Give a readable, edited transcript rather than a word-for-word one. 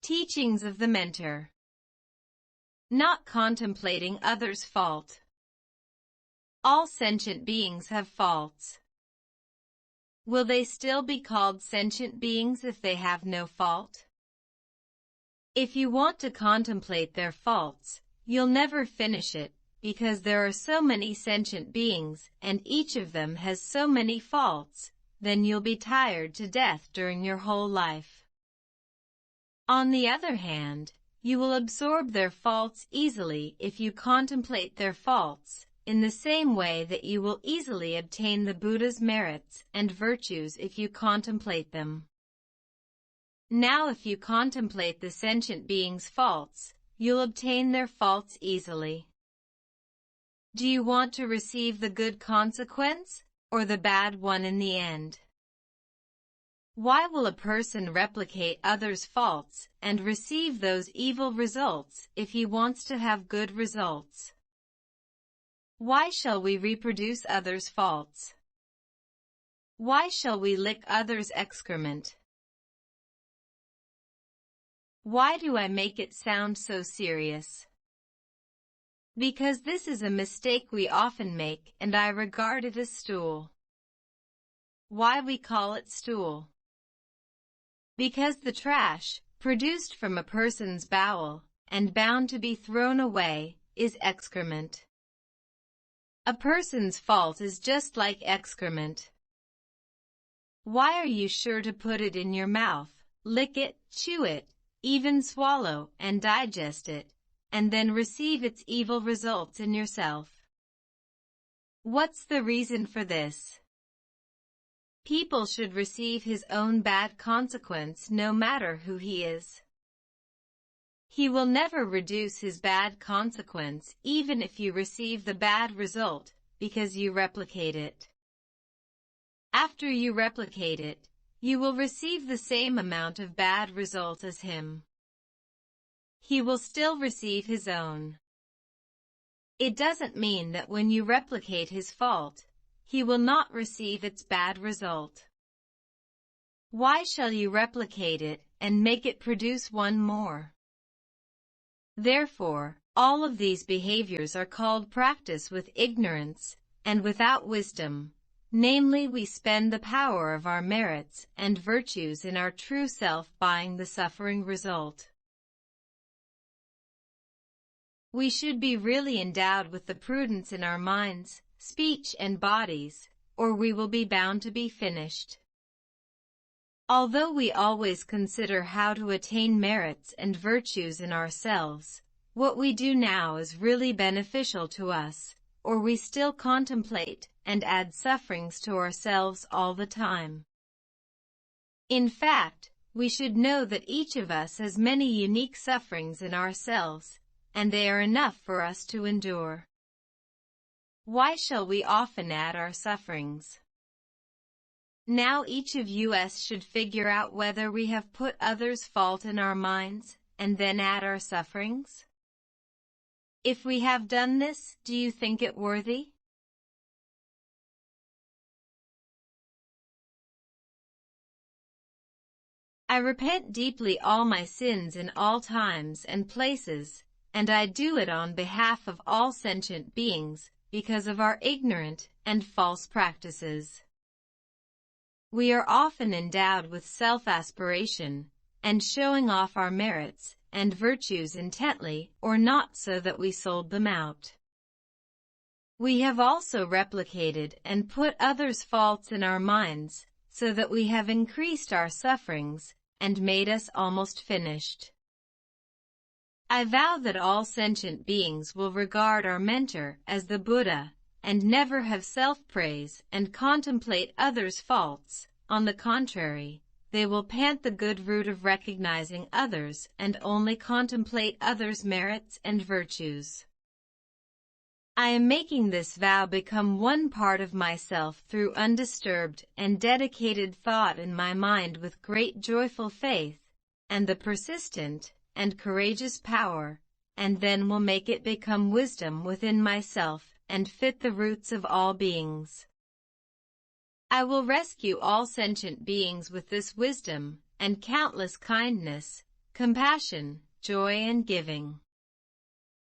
Teachings of the mentor. Not contemplating others' fault. All sentient beings have faults. Will they still be called sentient beings if they have no fault? If you want to contemplate their faults, you'll never finish it, because there are so many sentient beings, and each of them has so many faults, then you'll be tired to death during your whole life. On the other hand, you will absorb their faults easily if you contemplate their faults, in the same way that you will easily obtain the Buddha's merits and virtues if you contemplate them. Now if you contemplate the sentient beings' faults, you'll obtain their faults easily. Do you want to receive the good consequence, or the bad one in the end? Why will a person replicate others' faults and receive those evil results if he wants to have good results? Why shall we reproduce others' faults? Why shall we lick others' excrement? Why do I make it sound so serious? Because this is a mistake we often make, and I regard it as stool. Why we call it stool? Because the trash, produced from a person's bowel, and bound to be thrown away, is excrement. A person's fault is just like excrement. Why are you sure to put it in your mouth, lick it, chew it, even swallow and digest it, and then receive its evil results in yourself? What's the reason for this? People should receive his own bad consequence no matter who he is. He will never reduce his bad consequence even if you receive the bad result, because you replicate it. After you replicate it, you will receive the same amount of bad result as him. He will still receive his own. It doesn't mean that when you replicate his fault, he will not receive its bad result. Why shall you replicate it and make it produce one more? Therefore, all of these behaviors are called practice with ignorance and without wisdom, namely we spend the power of our merits and virtues in our true self buying the suffering result. We should be really endowed with the prudence in our minds, speech and bodies, or we will be bound to be finished. Although we always consider how to attain merits and virtues in ourselves, what we do now is really beneficial to us, or we still contemplate and add sufferings to ourselves all the time. In fact, we should know that each of us has many unique sufferings in ourselves, and they are enough for us to endure. Why shall we often add our sufferings? Now each of us should figure out whether we have put others' fault in our minds, and then add our sufferings. If we have done this, do you think it worthy? I repent deeply all my sins in all times and places, and I do it on behalf of all sentient beings, because of our ignorant and false practices. We are often endowed with self-aspiration, and showing off our merits and virtues intently or not so that we sold them out. We have also replicated and put others' faults in our minds, so that we have increased our sufferings, and made us almost finished. I vow that all sentient beings will regard our mentor as the Buddha, and never have self-praise and contemplate others' faults. On the contrary, they will pant the good root of recognizing others and only contemplate others' merits and virtues. I am making this vow become one part of myself through undisturbed and dedicated thought in my mind with great joyful faith, and the persistent and courageous power, and then will make it become wisdom within myself and fit the roots of all beings. I will rescue all sentient beings with this wisdom and countless kindness, compassion, joy and giving.